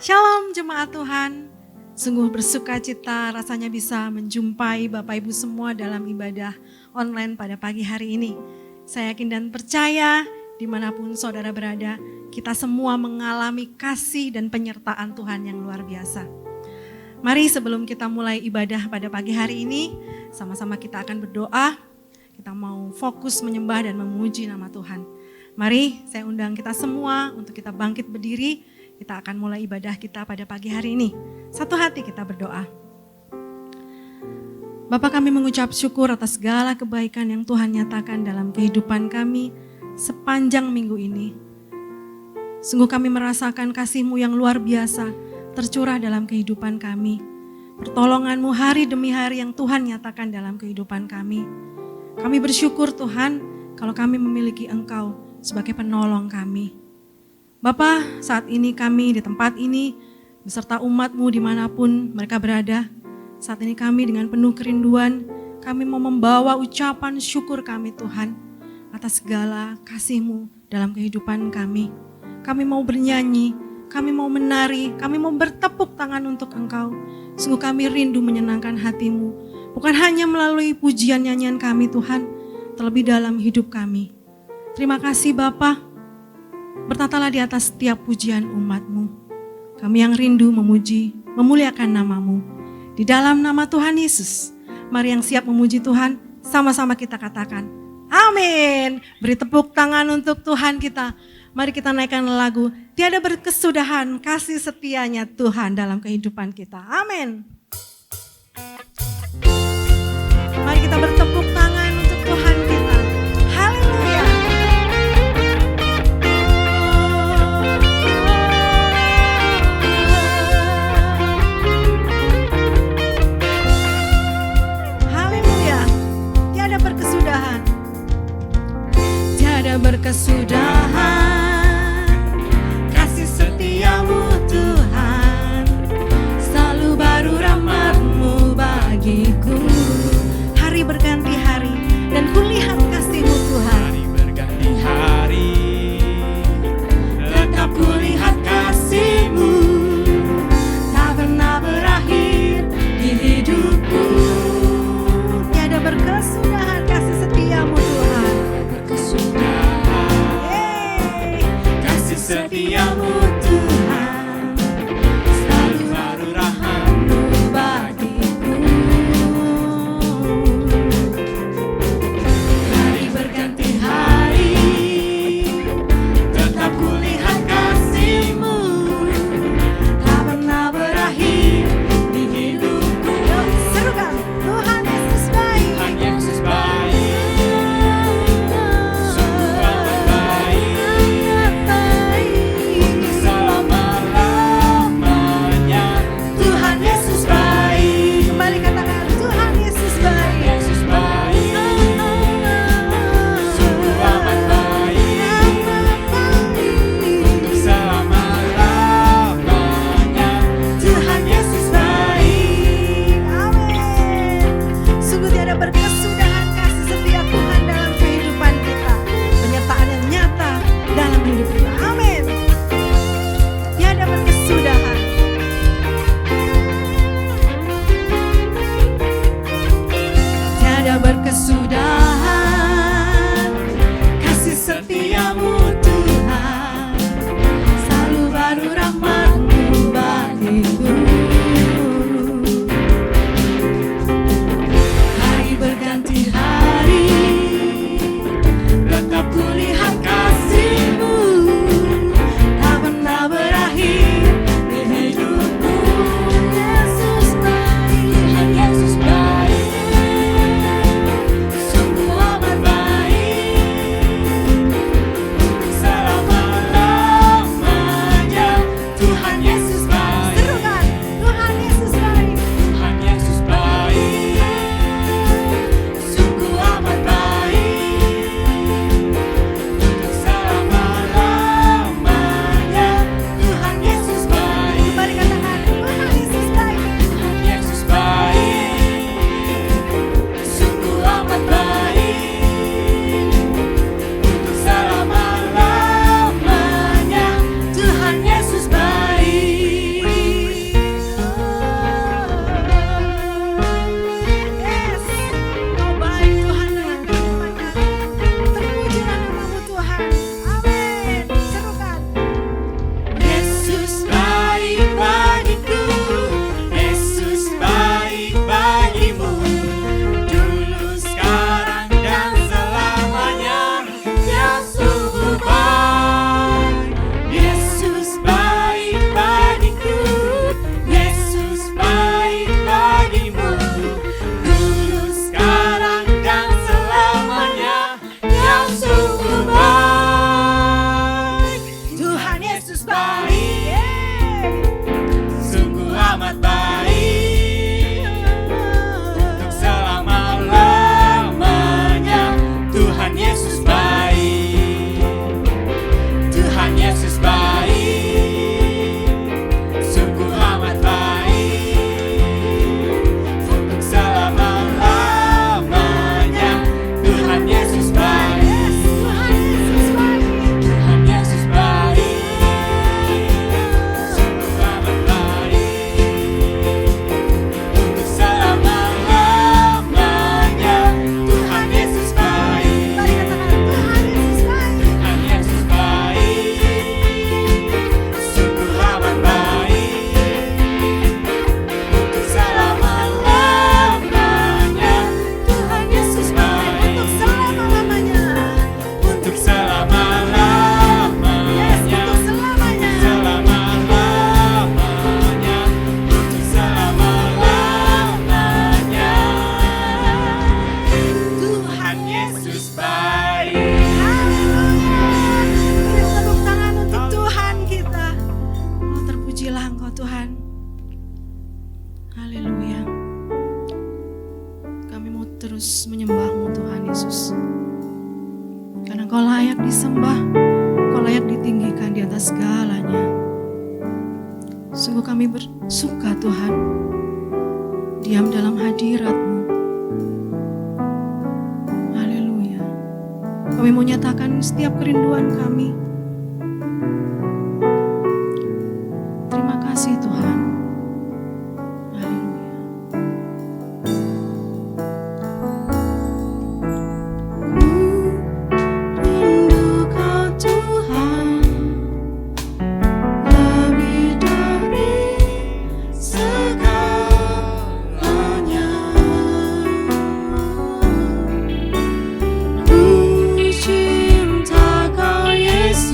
Shalom jemaat Tuhan, sungguh bersuka cita rasanya bisa menjumpai Bapak Ibu semua dalam ibadah online pada pagi hari ini. Saya yakin dan percaya dimanapun saudara berada, kita semua mengalami kasih dan penyertaan Tuhan yang luar biasa. Mari sebelum kita mulai ibadah pada pagi hari ini, sama-sama kita akan berdoa. Kita mau fokus menyembah dan memuji nama Tuhan. Mari saya undang kita semua untuk kita bangkit berdiri. Kita akan mulai ibadah kita pada pagi hari ini. Satu hati kita berdoa. Bapa, kami mengucap syukur atas segala kebaikan yang Tuhan nyatakan dalam kehidupan kami sepanjang minggu ini. Sungguh kami merasakan kasih-Mu yang luar biasa tercurah dalam kehidupan kami. Pertolongan-Mu hari demi hari yang Tuhan nyatakan dalam kehidupan kami. Kami bersyukur Tuhan kalau kami memiliki Engkau sebagai penolong kami. Bapa, saat ini kami di tempat ini beserta umat-Mu dimanapun mereka berada. Saat ini kami dengan penuh kerinduan, kami mau membawa ucapan syukur kami Tuhan atas segala kasih-Mu dalam kehidupan kami. Kami mau bernyanyi, kami mau menari, kami mau bertepuk tangan untuk Engkau. Sungguh kami rindu menyenangkan hati-Mu, bukan hanya melalui pujian nyanyian kami Tuhan, terlebih dalam hidup kami. Terima kasih Bapa. Bertatalah di atas setiap pujian umat-Mu. Kami yang rindu memuji, memuliakan nama-Mu. Di dalam nama Tuhan Yesus, mari yang siap memuji Tuhan, sama-sama kita katakan, amin. Beri tepuk tangan untuk Tuhan kita. Mari kita naikkan lagu, tiada berkesudahan kasih setianya Tuhan dalam kehidupan kita. Amin. Mari kita bertepuk tangan untuk Tuhan kita. Haleluya. Berkesudahan kasih setiamu Tuhan, selalu baru rahmat-Mu bagiku. Hari berganti hari, Tuhan. Haleluya. Kami mau terus menyembah-Mu Tuhan Yesus. Karena Kau layak disembah, Kau layak ditinggikan di atas segalanya. Sungguh kami bersuka Tuhan, diam dalam hadirat-Mu. Haleluya. Kami mau nyatakan setiap kerinduan kami. Terima kasih Tuhan. Haleluya. Rindu Kau Tuhan, lebih dari segalanya. Ku cinta Kau Yesus.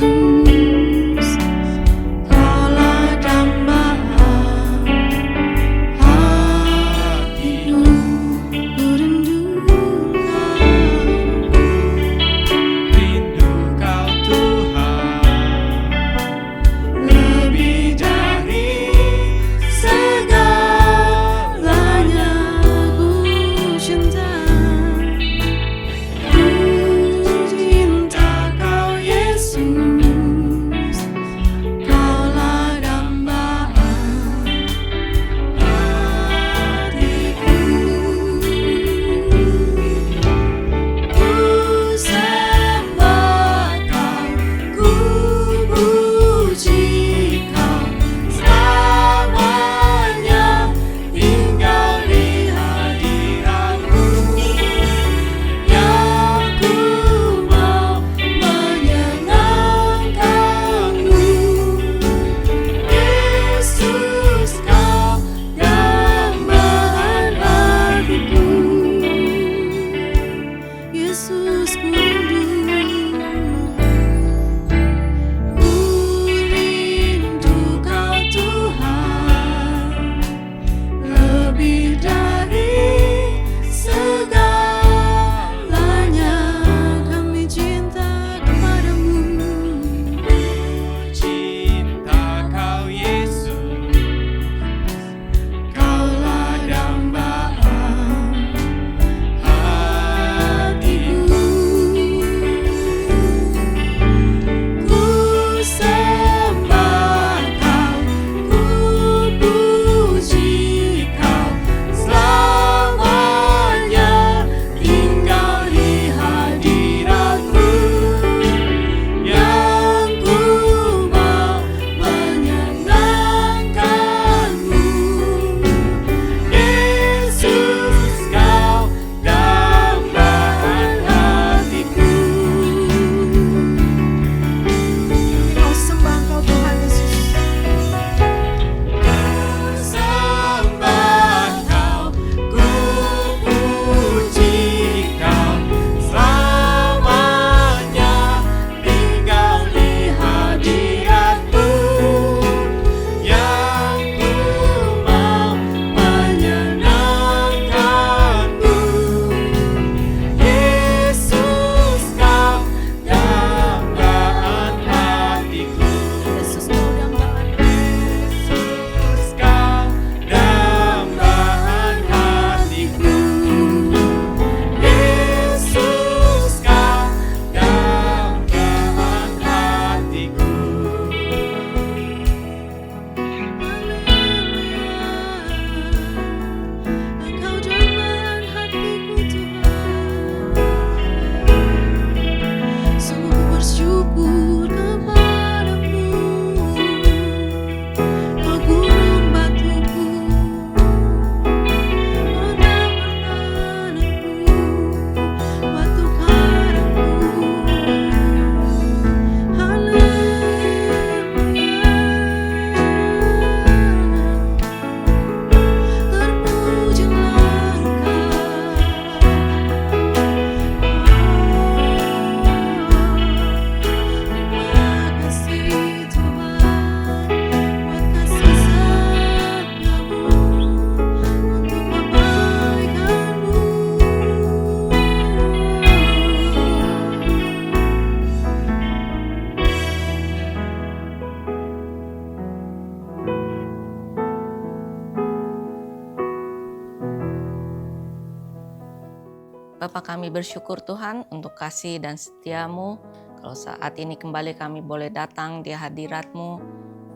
Bapa, kami bersyukur Tuhan untuk kasih dan setia-Mu. Kalau saat ini kembali kami boleh datang di hadirat-Mu.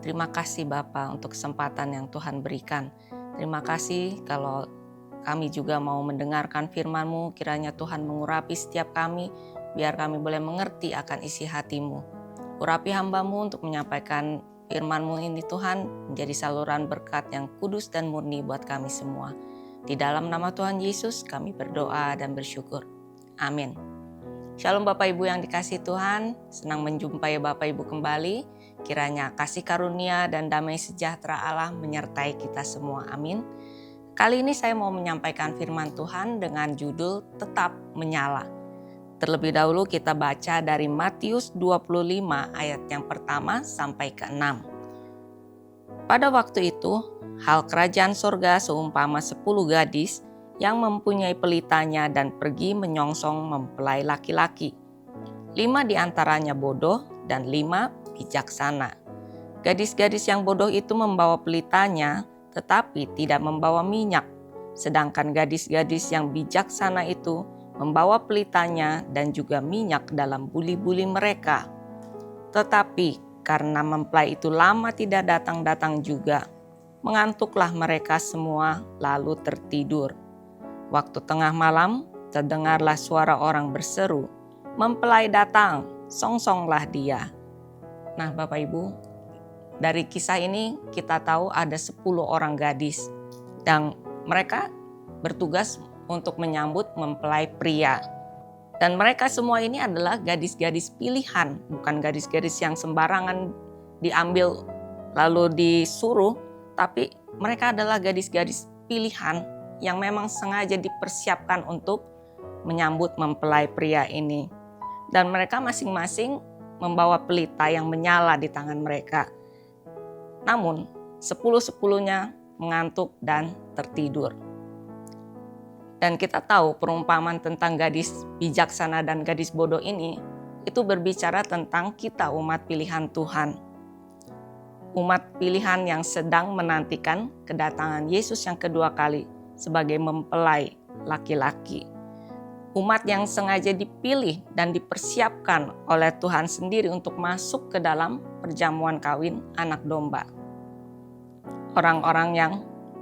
Terima kasih Bapa untuk kesempatan yang Tuhan berikan. Terima kasih kalau kami juga mau mendengarkan firman-Mu. Kiranya Tuhan mengurapi setiap kami, biar kami boleh mengerti akan isi hati-Mu. Urapi hamba-Mu untuk menyampaikan firman-Mu ini Tuhan, menjadi saluran berkat yang kudus dan murni buat kami semua. Di dalam nama Tuhan Yesus kami berdoa dan bersyukur. Amin. Shalom Bapak Ibu yang dikasihi Tuhan, senang menjumpai Bapak Ibu kembali. Kiranya kasih karunia dan damai sejahtera Allah menyertai kita semua. Amin. Kali ini saya mau menyampaikan firman Tuhan dengan judul Tetap Menyala. Terlebih dahulu kita baca dari Matius 25 ayat yang pertama sampai ke-6. Pada waktu itu, hal kerajaan sorga seumpama 10 gadis yang mempunyai pelitanya dan pergi menyongsong mempelai laki-laki. 5 di antaranya bodoh dan 5 bijaksana. Gadis-gadis yang bodoh itu membawa pelitanya tetapi tidak membawa minyak. Sedangkan gadis-gadis yang bijaksana itu membawa pelitanya dan juga minyak dalam buli-buli mereka. Tetapi karena mempelai itu lama tidak datang-datang juga, mengantuklah mereka semua lalu tertidur. Waktu tengah malam terdengarlah suara orang berseru, "Mempelai datang, songsonglah dia." Nah Bapak Ibu, dari kisah ini kita tahu ada 10 orang gadis dan mereka bertugas untuk menyambut mempelai pria. Dan mereka semua ini adalah gadis-gadis pilihan, bukan gadis-gadis yang sembarangan diambil lalu disuruh, tapi mereka adalah gadis-gadis pilihan yang memang sengaja dipersiapkan untuk menyambut mempelai pria ini. Dan mereka masing-masing membawa pelita yang menyala di tangan mereka. Namun 10-10-nya mengantuk dan tertidur. Dan kita tahu perumpamaan tentang gadis bijaksana dan gadis bodoh ini itu berbicara tentang kita umat pilihan Tuhan. Umat pilihan yang sedang menantikan kedatangan Yesus yang kedua kali sebagai mempelai laki-laki. Umat yang sengaja dipilih dan dipersiapkan oleh Tuhan sendiri untuk masuk ke dalam perjamuan kawin anak domba. Orang-orang yang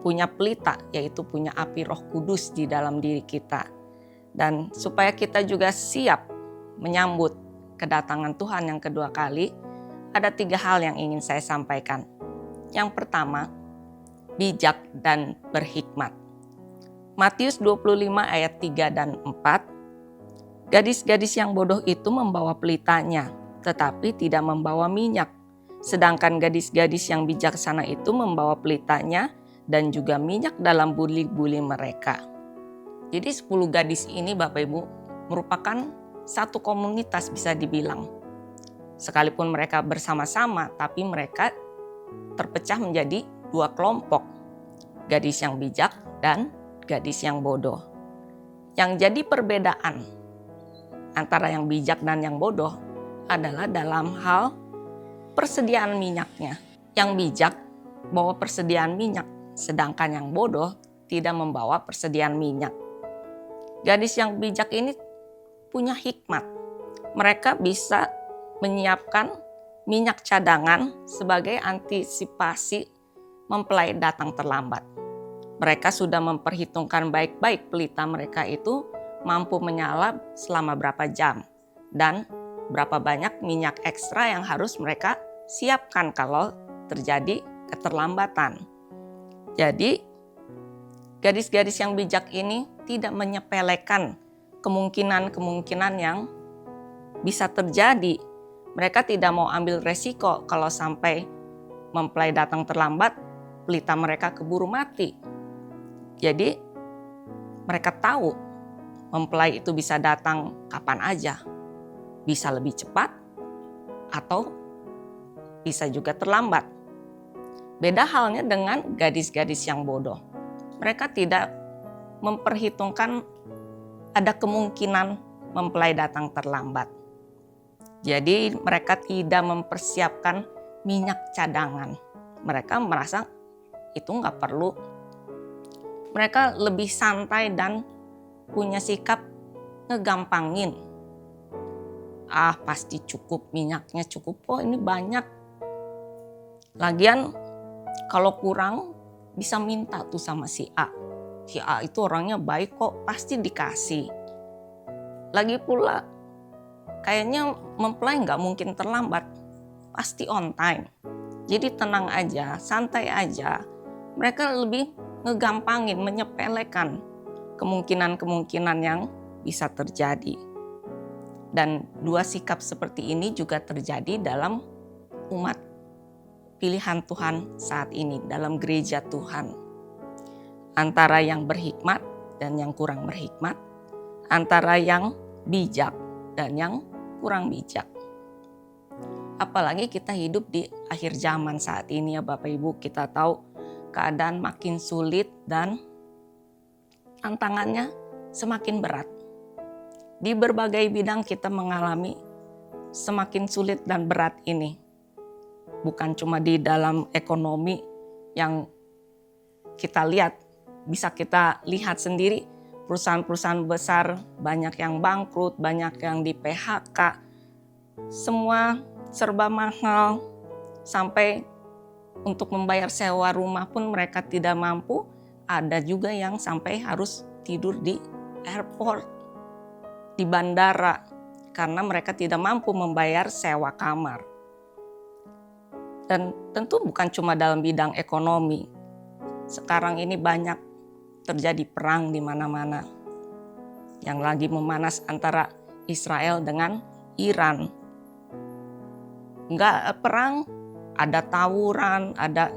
punya pelita, yaitu punya api Roh Kudus di dalam diri kita. Dan supaya kita juga siap menyambut kedatangan Tuhan yang kedua kali, ada 3 hal yang ingin saya sampaikan. Yang pertama, bijak dan berhikmat. Matius 25 ayat 3 dan 4. Gadis-gadis yang bodoh itu membawa pelitanya, tetapi tidak membawa minyak. Sedangkan gadis-gadis yang bijaksana itu membawa pelitanya dan juga minyak dalam buli-buli mereka. Jadi 10 gadis ini Bapak Ibu merupakan satu komunitas bisa dibilang. Sekalipun mereka bersama-sama, tapi mereka terpecah menjadi 2 kelompok. Gadis yang bijak dan gadis yang bodoh. Yang jadi perbedaan antara yang bijak dan yang bodoh adalah dalam hal persediaan minyaknya. Yang bijak bawa persediaan minyak. Sedangkan yang bodoh tidak membawa persediaan minyak. Gadis yang bijak ini punya hikmat. Mereka bisa menyiapkan minyak cadangan sebagai antisipasi mempelai datang terlambat. Mereka sudah memperhitungkan baik-baik pelita mereka itu mampu menyala selama berapa jam dan berapa banyak minyak ekstra yang harus mereka siapkan kalau terjadi keterlambatan. Jadi, gadis-gadis yang bijak ini tidak menyepelekan kemungkinan-kemungkinan yang bisa terjadi. Mereka tidak mau ambil resiko kalau sampai mempelai datang terlambat, pelita mereka keburu mati. Jadi, mereka tahu mempelai itu bisa datang kapan aja. Bisa lebih cepat atau bisa juga terlambat. Beda halnya dengan gadis-gadis yang bodoh. Mereka tidak memperhitungkan ada kemungkinan mempelai datang terlambat. Jadi mereka tidak mempersiapkan minyak cadangan. Mereka merasa itu nggak perlu. Mereka lebih santai dan punya sikap ngegampangin. Pasti cukup, minyaknya cukup, oh ini banyak. Lagian kalau kurang bisa minta tuh sama si A. Si A itu orangnya baik kok, pasti dikasih. Lagi pula kayaknya mempelai nggak mungkin terlambat, pasti on time. Jadi tenang aja, santai aja. Mereka lebih ngegampangin, menyepelekan kemungkinan-kemungkinan yang bisa terjadi. Dan dua sikap seperti ini juga terjadi dalam umat pilihan Tuhan saat ini, dalam gereja Tuhan. Antara yang berhikmat dan yang kurang berhikmat, antara yang bijak dan yang kurang bijak. Apalagi kita hidup di akhir zaman saat ini ya Bapak Ibu, kita tahu keadaan makin sulit dan tantangannya semakin berat. Di berbagai bidang kita mengalami semakin sulit dan berat ini. Bukan cuma di dalam ekonomi yang kita lihat, bisa kita lihat sendiri perusahaan-perusahaan besar banyak yang bangkrut, banyak yang di PHK. Semua serba mahal, sampai untuk membayar sewa rumah pun mereka tidak mampu. Ada juga yang sampai harus tidur di airport, di bandara, karena mereka tidak mampu membayar sewa kamar. Dan tentu bukan cuma dalam bidang ekonomi. Sekarang ini banyak terjadi perang di mana-mana. Yang lagi memanas antara Israel dengan Iran. Enggak perang, ada tawuran, ada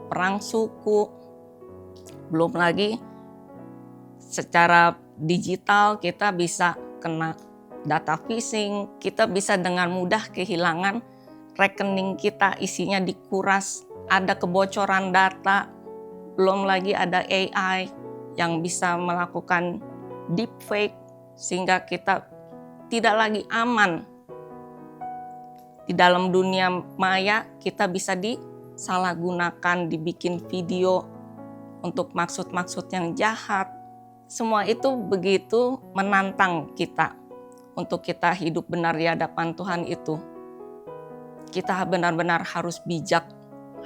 perang suku. Belum lagi secara digital kita bisa kena data phishing, kita bisa dengan mudah kehilangan rekening kita, isinya dikuras, ada kebocoran data, belum lagi ada AI yang bisa melakukan deepfake sehingga kita tidak lagi aman. Di dalam dunia maya kita bisa disalahgunakan, dibikin video untuk maksud-maksud yang jahat. Semua itu begitu menantang kita untuk kita hidup benar di hadapan Tuhan itu. Kita benar-benar harus bijak,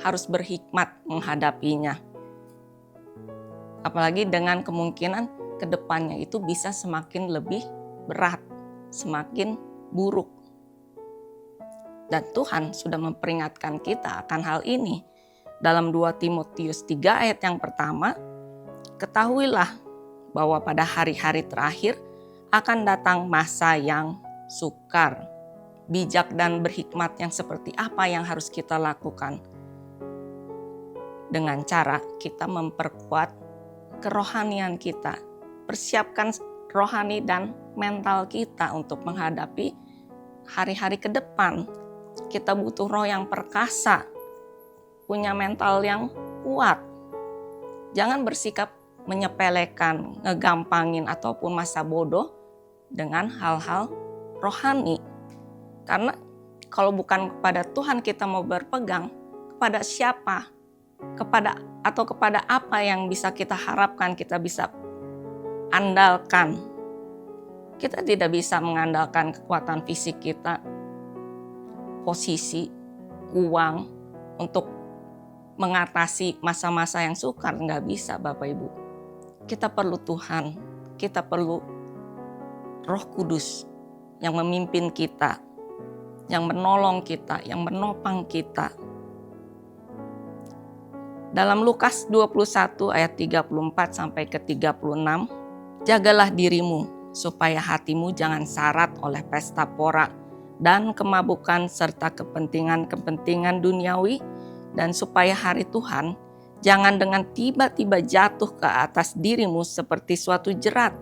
harus berhikmat menghadapinya. Apalagi dengan kemungkinan ke depannya itu bisa semakin lebih berat, semakin buruk. Dan Tuhan sudah memperingatkan kita akan hal ini. Dalam 2 Timotius 3 ayat yang pertama, ketahuilah bahwa pada hari-hari terakhir akan datang masa yang sukar. Bijak dan berhikmat yang seperti apa yang harus kita lakukan? Dengan cara kita memperkuat kerohanian kita. Persiapkan rohani dan mental kita untuk menghadapi hari-hari ke depan. Kita butuh roh yang perkasa, punya mental yang kuat. Jangan bersikap menyepelekan, ngegampangin ataupun masa bodoh dengan hal-hal rohani. Karena kalau bukan kepada Tuhan kita mau berpegang, kepada siapa? Kepada apa yang bisa kita harapkan, kita bisa andalkan. Kita tidak bisa mengandalkan kekuatan fisik kita, posisi, uang untuk mengatasi masa-masa yang sukar. Nggak bisa Bapak Ibu. Kita perlu Tuhan, kita perlu Roh Kudus yang memimpin kita, yang menolong kita, yang menopang kita. Dalam Lukas 21 ayat 34 sampai ke 36, jagalah dirimu supaya hatimu jangan syarat oleh pesta pora dan kemabukan serta kepentingan-kepentingan duniawi, dan supaya hari Tuhan jangan dengan tiba-tiba jatuh ke atas dirimu seperti suatu jerat,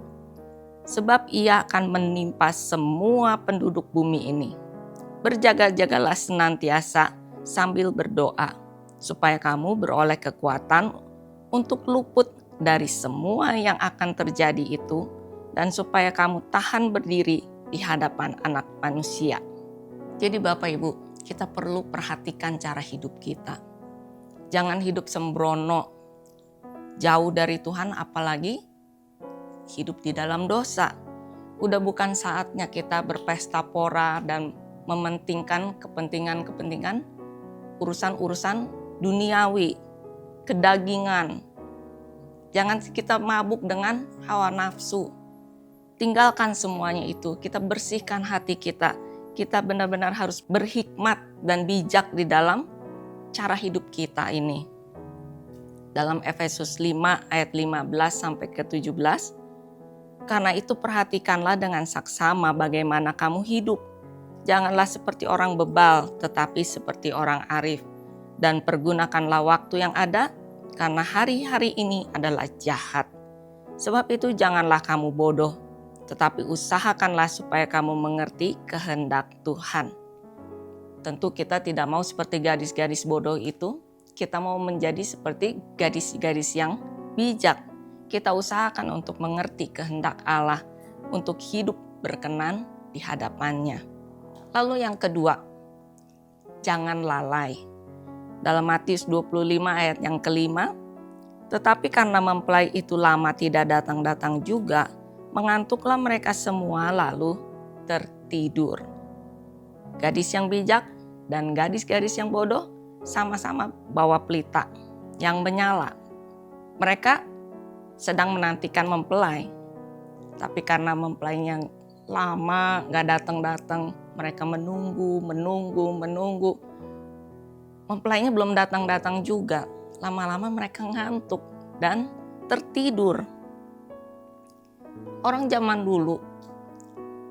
sebab ia akan menimpa semua penduduk bumi ini. Berjaga-jagalah senantiasa sambil berdoa, supaya kamu beroleh kekuatan untuk luput dari semua yang akan terjadi itu, dan supaya kamu tahan berdiri di hadapan Anak Manusia. Jadi Bapak Ibu, kita perlu perhatikan cara hidup kita. Jangan hidup sembrono, jauh dari Tuhan, apalagi hidup di dalam dosa. Udah bukan saatnya kita berpesta pora dan mementingkan kepentingan-kepentingan urusan-urusan duniawi, kedagingan. Jangan kita mabuk dengan hawa nafsu. Tinggalkan semuanya itu, kita bersihkan hati kita. Kita benar-benar harus berhikmat dan bijak di dalam cara hidup kita ini. Dalam Efesus 5 ayat 15 sampai ke 17, karena itu perhatikanlah dengan saksama bagaimana kamu hidup. Janganlah seperti orang bebal, tetapi seperti orang arif. Dan pergunakanlah waktu yang ada, karena hari-hari ini adalah jahat. Sebab itu janganlah kamu bodoh, tetapi usahakanlah supaya kamu mengerti kehendak Tuhan. Tentu kita tidak mau seperti gadis-gadis bodoh itu, kita mau menjadi seperti gadis-gadis yang bijak. Kita usahakan untuk mengerti kehendak Allah, untuk hidup berkenan di hadapannya. Lalu yang kedua, jangan lalai. Dalam Matius 25 ayat yang kelima, tetapi karena mempelai itu lama tidak datang-datang juga, mengantuklah mereka semua lalu tertidur. Gadis yang bijak dan gadis-gadis yang bodoh sama-sama bawa pelita yang menyala. Mereka sedang menantikan mempelai, tapi karena mempelainya lama gak datang-datang, mereka menunggu. Mempelainya belum datang-datang juga. Lama-lama mereka ngantuk dan tertidur. Orang zaman dulu,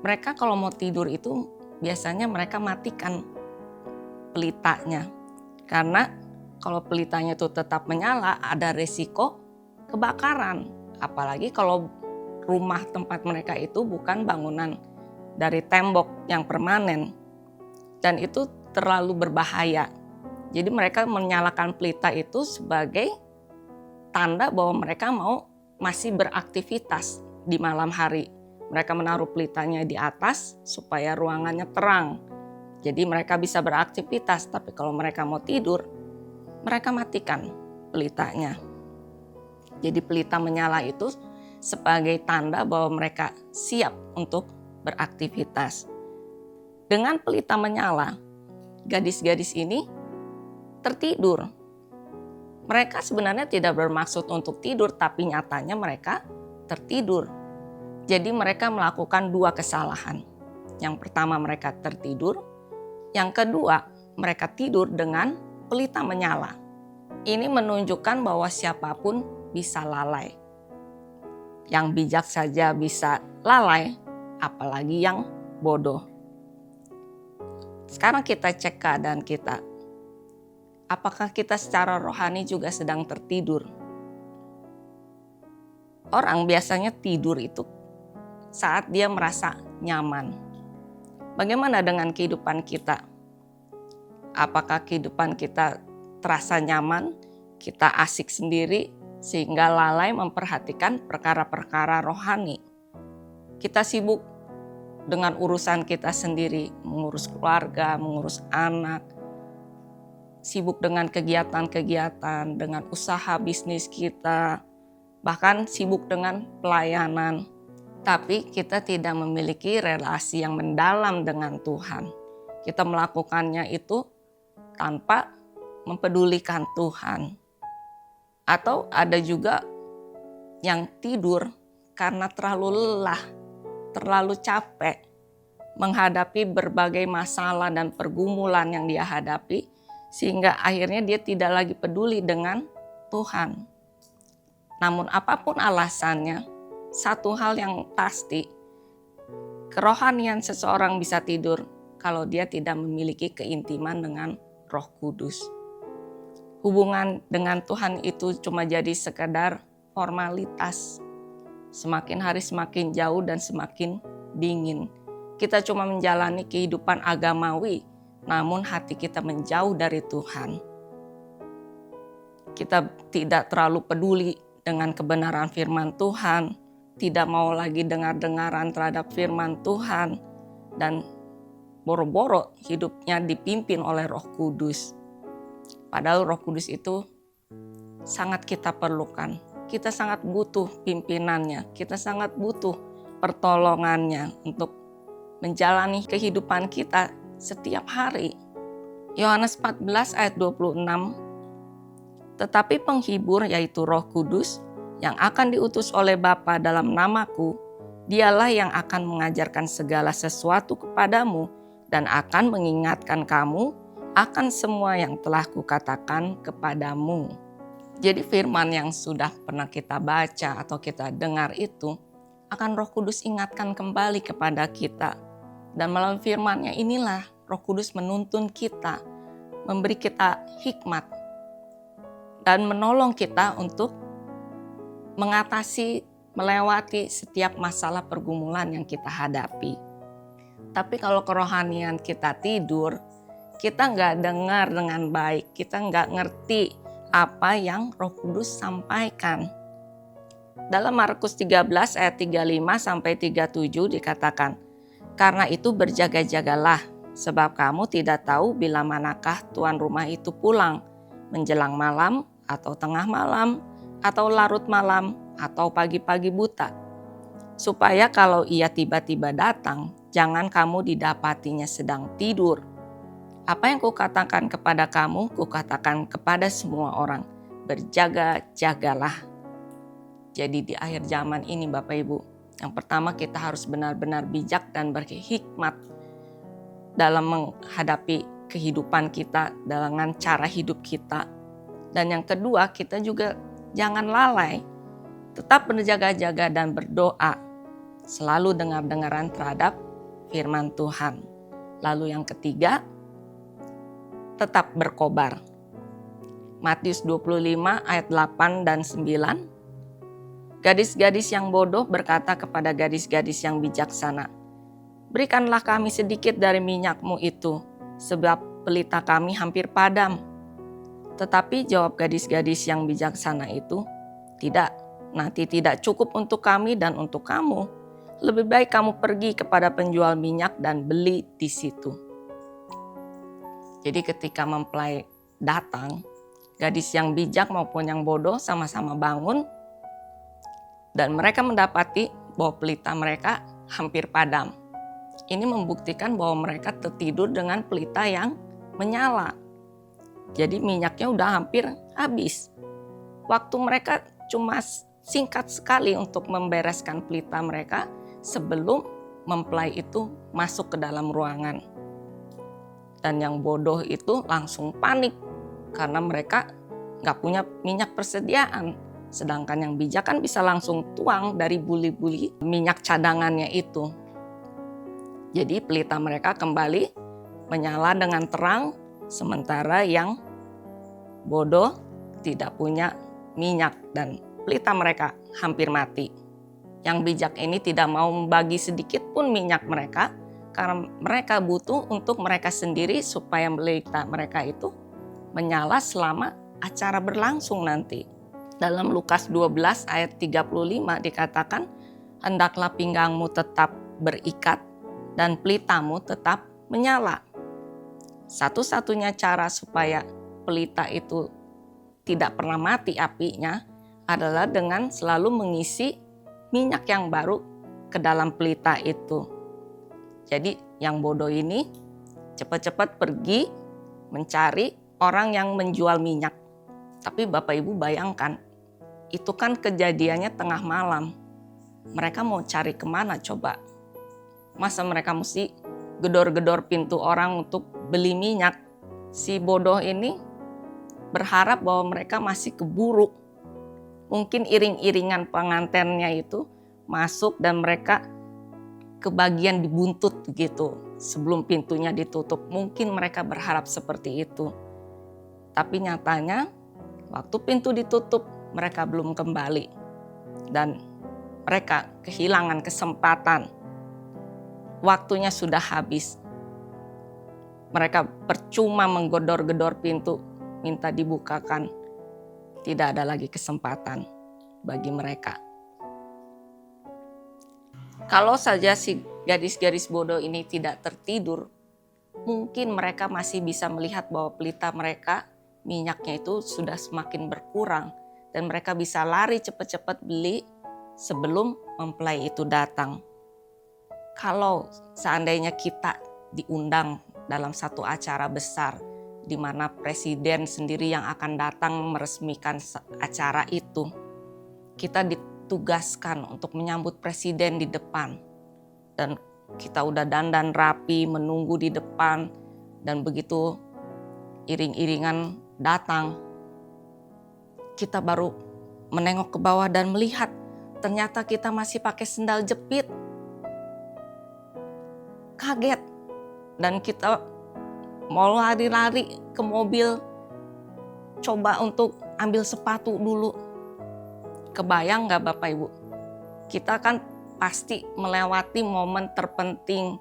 mereka kalau mau tidur itu biasanya mereka matikan pelitanya. Karena kalau pelitanya itu tetap menyala, ada resiko kebakaran. Apalagi kalau rumah tempat mereka itu bukan bangunan dari tembok yang permanen. Dan itu terlalu berbahaya. Jadi mereka menyalakan pelita itu sebagai tanda bahwa mereka masih beraktivitas di malam hari. Mereka menaruh pelitanya di atas supaya ruangannya terang. Jadi mereka bisa beraktivitas, tapi kalau mereka mau tidur, mereka matikan pelitanya. Jadi pelita menyala itu sebagai tanda bahwa mereka siap untuk beraktivitas. Dengan pelita menyala, gadis-gadis ini tertidur. Mereka sebenarnya tidak bermaksud untuk tidur, tapi nyatanya mereka tertidur. Jadi mereka melakukan dua kesalahan. Yang pertama mereka tertidur, yang kedua mereka tidur dengan pelita menyala. Ini menunjukkan bahwa siapapun bisa lalai. Yang bijak saja bisa lalai, apalagi yang bodoh. Sekarang kita cek keadaan kita. Apakah kita secara rohani juga sedang tertidur? Orang biasanya tidur itu saat dia merasa nyaman. Bagaimana dengan kehidupan kita? Apakah kehidupan kita terasa nyaman, kita asik sendiri sehingga lalai memperhatikan perkara-perkara rohani? Kita sibuk dengan urusan kita sendiri, mengurus keluarga, mengurus anak, sibuk dengan kegiatan-kegiatan, dengan usaha bisnis kita, bahkan sibuk dengan pelayanan. Tapi kita tidak memiliki relasi yang mendalam dengan Tuhan. Kita melakukannya itu tanpa mempedulikan Tuhan. Atau ada juga yang tidur karena terlalu lelah, terlalu capek menghadapi berbagai masalah dan pergumulan yang dia hadapi, sehingga akhirnya dia tidak lagi peduli dengan Tuhan. Namun apapun alasannya, satu hal yang pasti, kerohanian seseorang bisa tidur kalau dia tidak memiliki keintiman dengan Roh Kudus. Hubungan dengan Tuhan itu cuma jadi sekedar formalitas. Semakin hari semakin jauh dan semakin dingin. Kita cuma menjalani kehidupan agamawi, namun hati kita menjauh dari Tuhan. Kita tidak terlalu peduli dengan kebenaran firman Tuhan, tidak mau lagi dengar-dengaran terhadap firman Tuhan, dan boro-boro hidupnya dipimpin oleh Roh Kudus. Padahal Roh Kudus itu sangat kita perlukan. Kita sangat butuh pimpinannya, kita sangat butuh pertolongannya untuk menjalani kehidupan kita setiap hari. Yohanes 14 ayat 26, tetapi penghibur yaitu Roh Kudus yang akan diutus oleh Bapa dalam namaku, dialah yang akan mengajarkan segala sesuatu kepadamu dan akan mengingatkan kamu akan semua yang telah kukatakan kepadamu. Jadi firman yang sudah pernah kita baca atau kita dengar itu akan Roh Kudus ingatkan kembali kepada kita. Dan melalui firman-Nya inilah Roh Kudus menuntun kita, memberi kita hikmat, dan menolong kita untuk mengatasi, melewati setiap masalah pergumulan yang kita hadapi. Tapi kalau kerohanian kita tidur, kita nggak dengar dengan baik, kita nggak ngerti apa yang Roh Kudus sampaikan. Dalam Markus 13 ayat 35 sampai 37 dikatakan, karena itu berjaga-jagalah, sebab kamu tidak tahu bila manakah tuan rumah itu pulang, menjelang malam atau tengah malam atau larut malam atau pagi-pagi buta. Supaya kalau ia tiba-tiba datang, jangan kamu didapatinya sedang tidur. Apa yang kukatakan kepada kamu, kukatakan kepada semua orang, berjaga-jagalah. Jadi di akhir zaman ini Bapak Ibu, yang pertama kita harus benar-benar bijak dan berhikmat dalam menghadapi kehidupan kita, dengan cara hidup kita. Dan yang kedua, kita juga jangan lalai, tetap berjaga-jaga dan berdoa, selalu dengar-dengaran terhadap firman Tuhan. Lalu yang ketiga, tetap berkobar. Matius 25 ayat 8 dan 9. Gadis-gadis yang bodoh berkata kepada gadis-gadis yang bijaksana, berikanlah kami sedikit dari minyakmu itu, sebab pelita kami hampir padam. Tetapi jawab gadis-gadis yang bijaksana itu, tidak, nanti tidak cukup untuk kami dan untuk kamu. Lebih baik kamu pergi kepada penjual minyak dan beli di situ. Jadi ketika mempelai datang, gadis yang bijak maupun yang bodoh sama-sama bangun, dan mereka mendapati bahwa pelita mereka hampir padam. Ini membuktikan bahwa mereka tertidur dengan pelita yang menyala. Jadi minyaknya udah hampir habis. Waktu mereka cuma singkat sekali untuk membereskan pelita mereka sebelum mempelai itu masuk ke dalam ruangan. Dan yang bodoh itu langsung panik karena mereka nggak punya minyak persediaan. Sedangkan yang bijak kan bisa langsung tuang dari buli-buli minyak cadangannya itu. Jadi pelita mereka kembali menyala dengan terang, sementara yang bodoh tidak punya minyak dan pelita mereka hampir mati. Yang bijak ini tidak mau membagi sedikit pun minyak mereka karena mereka butuh untuk mereka sendiri supaya pelita mereka itu menyala selama acara berlangsung nanti. Dalam Lukas 12 ayat 35 dikatakan, hendaklah pinggangmu tetap berikat dan pelitamu tetap menyala. Satu-satunya cara supaya pelita itu tidak pernah mati apinya adalah dengan selalu mengisi minyak yang baru ke dalam pelita itu. Jadi yang bodoh ini cepat-cepat pergi mencari orang yang menjual minyak. Tapi Bapak Ibu bayangkan, itu kan kejadiannya tengah malam. Mereka mau cari kemana coba? Masa mereka mesti gedor-gedor pintu orang untuk beli minyak? Si bodoh ini berharap bahwa mereka masih keburu. Mungkin iring-iringan pengantennya itu masuk dan mereka kebagian dibuntut gitu sebelum pintunya ditutup. Mungkin mereka berharap seperti itu. Tapi nyatanya waktu pintu ditutup, mereka belum kembali dan mereka kehilangan kesempatan. Waktunya sudah habis. Mereka percuma menggodor-gedor pintu, minta dibukakan. Tidak ada lagi kesempatan bagi mereka. Kalau saja si gadis-gadis bodoh ini tidak tertidur, mungkin mereka masih bisa melihat bahwa pelita mereka, minyaknya itu sudah semakin berkurang. Dan mereka bisa lari cepat-cepat beli sebelum mempelai itu datang. Kalau seandainya kita diundang dalam satu acara besar di mana presiden sendiri yang akan datang meresmikan acara itu, kita ditugaskan untuk menyambut presiden di depan. Dan kita udah dandan rapi menunggu di depan, dan begitu iring-iringan datang, kita baru menengok ke bawah dan melihat ternyata kita masih pakai sendal jepit. Kaget, dan kita mau lari-lari ke mobil, coba untuk ambil sepatu dulu. Kebayang gak Bapak Ibu? Kita kan pasti melewati momen terpenting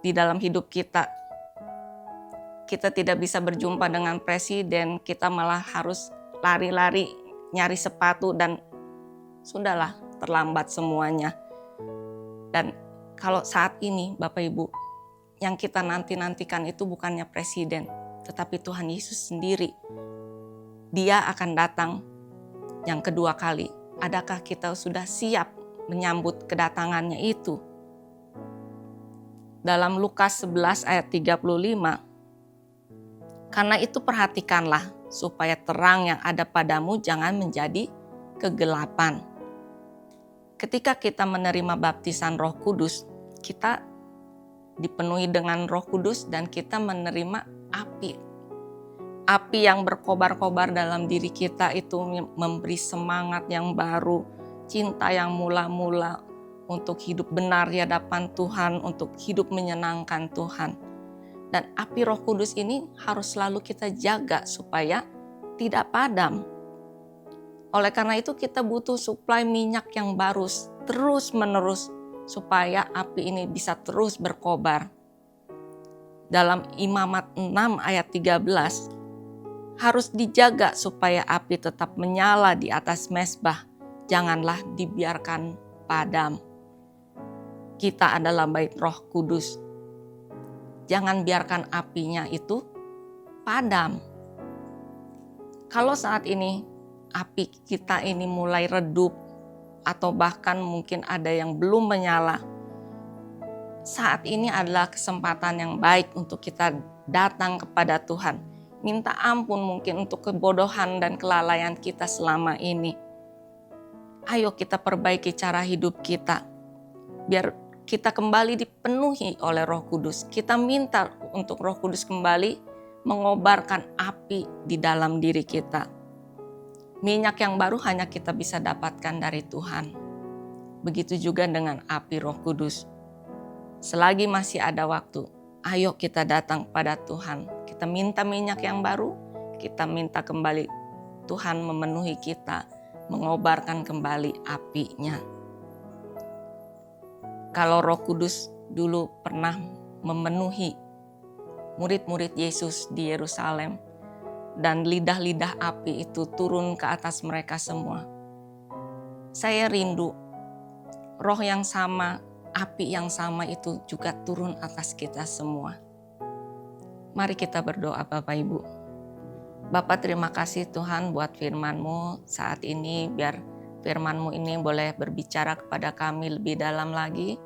di dalam hidup kita. Kita tidak bisa berjumpa dengan presiden, kita malah harus lari-lari nyari sepatu dan sudahlah terlambat semuanya. Dan kalau saat ini Bapak Ibu, yang kita nanti-nantikan itu bukannya presiden, tetapi Tuhan Yesus sendiri. Dia akan datang yang kedua kali. Adakah kita sudah siap menyambut kedatangannya itu? Dalam Lukas 11 ayat 35, karena itu perhatikanlah supaya terang yang ada padamu jangan menjadi kegelapan. Ketika kita menerima baptisan Roh Kudus, kita dipenuhi dengan Roh Kudus dan kita menerima api. Api yang berkobar-kobar dalam diri kita itu memberi semangat yang baru, cinta yang mula-mula untuk hidup benar di hadapan Tuhan, untuk hidup menyenangkan Tuhan. Dan api Roh Kudus ini harus selalu kita jaga supaya tidak padam. Oleh karena itu kita butuh suplai minyak yang baru terus-menerus supaya api ini bisa terus berkobar. Dalam Imamat 6 ayat 13, harus dijaga supaya api tetap menyala di atas mezbah. Janganlah dibiarkan padam. Kita adalah bait Roh Kudus. Jangan biarkan apinya itu padam. Kalau saat ini api kita ini mulai redup atau bahkan mungkin ada yang belum menyala, saat ini adalah kesempatan yang baik untuk kita datang kepada Tuhan. Minta ampun mungkin untuk kebodohan dan kelalaian kita selama ini. Ayo kita perbaiki cara hidup kita. Biar kita kembali dipenuhi oleh Roh Kudus. Kita minta untuk Roh Kudus kembali mengobarkan api di dalam diri kita. Minyak yang baru hanya kita bisa dapatkan dari Tuhan. Begitu juga dengan api Roh Kudus. Selagi masih ada waktu, ayo kita datang pada Tuhan. Kita minta minyak yang baru, kita minta kembali Tuhan memenuhi kita, mengobarkan kembali apinya. Kalau Roh Kudus dulu pernah memenuhi murid-murid Yesus di Yerusalem dan lidah-lidah api itu turun ke atas mereka semua. Saya rindu roh yang sama, api yang sama itu juga turun atas kita semua. Mari kita berdoa Bapak Ibu. Bapak terima kasih Tuhan buat firman-Mu saat ini, biar firman-Mu ini boleh berbicara kepada kami lebih dalam lagi.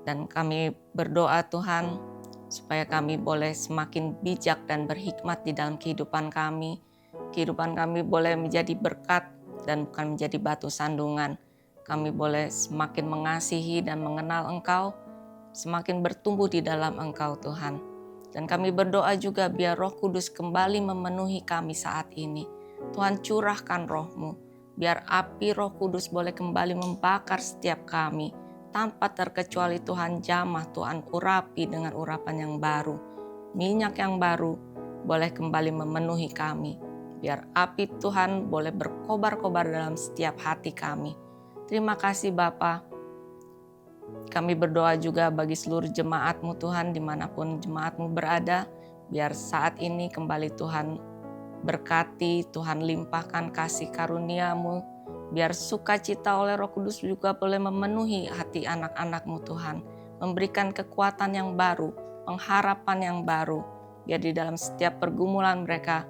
Dan kami berdoa Tuhan supaya kami boleh semakin bijak dan berhikmat di dalam kehidupan kami. Kehidupan kami boleh menjadi berkat dan bukan menjadi batu sandungan. Kami boleh semakin mengasihi dan mengenal Engkau, semakin bertumbuh di dalam Engkau Tuhan. Dan kami berdoa juga biar Roh Kudus kembali memenuhi kami saat ini. Tuhan curahkan Roh-Mu, biar api Roh Kudus boleh kembali membakar setiap kami. Tanpa terkecuali Tuhan jamah, Tuhan urapi dengan urapan yang baru. Minyak yang baru boleh kembali memenuhi kami. Biar api Tuhan boleh berkobar-kobar dalam setiap hati kami. Terima kasih Bapa. Kami berdoa juga bagi seluruh jemaat-Mu Tuhan dimanapun jemaat-Mu berada. Biar saat ini kembali Tuhan berkati, Tuhan limpahkan kasih karunia-Mu. Biar sukacita oleh Roh Kudus juga boleh memenuhi hati anak-anak-Mu Tuhan. Memberikan kekuatan yang baru, pengharapan yang baru. Biar di dalam setiap pergumulan mereka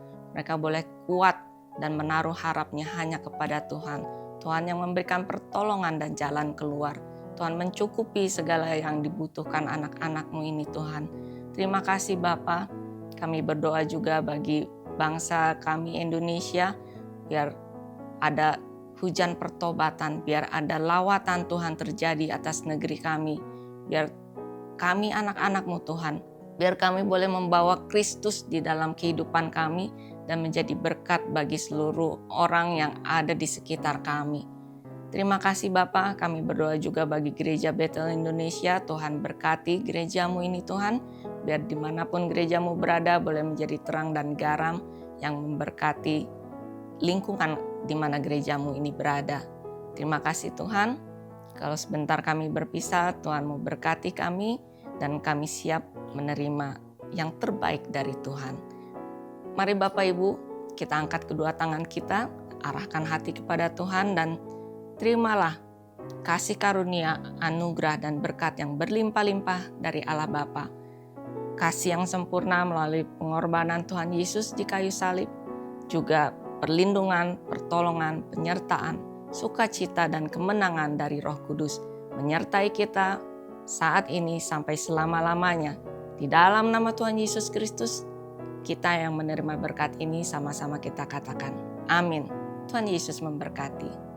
boleh kuat dan menaruh harapnya hanya kepada Tuhan. Tuhan yang memberikan pertolongan dan jalan keluar. Tuhan mencukupi segala yang dibutuhkan anak-anak-Mu ini Tuhan. Terima kasih Bapa. Kami berdoa juga bagi bangsa kami Indonesia, biar ada hujan pertobatan, biar ada lawatan Tuhan terjadi atas negeri kami. Biar kami anak-anak-Mu Tuhan, biar kami boleh membawa Kristus di dalam kehidupan kami dan menjadi berkat bagi seluruh orang yang ada di sekitar kami. Terima kasih Bapa, kami berdoa juga bagi Gereja Bethel Indonesia. Tuhan berkati gerejamu ini Tuhan, biar dimanapun gerejamu berada boleh menjadi terang dan garam yang memberkati lingkungan di mana gerejamu ini berada. Terima kasih Tuhan, kalau sebentar kami berpisah, Tuhan mau berkati kami dan kami siap menerima yang terbaik dari Tuhan. Mari Bapak Ibu, kita angkat kedua tangan kita, arahkan hati kepada Tuhan dan terimalah kasih karunia, anugerah dan berkat yang berlimpah-limpah dari Allah Bapa. Kasih yang sempurna melalui pengorbanan Tuhan Yesus di kayu salib, juga perlindungan, pertolongan, penyertaan, sukacita dan kemenangan dari Roh Kudus menyertai kita saat ini sampai selama-lamanya. Di dalam nama Tuhan Yesus Kristus, kita yang menerima berkat ini sama-sama kita katakan, amin. Tuhan Yesus memberkati.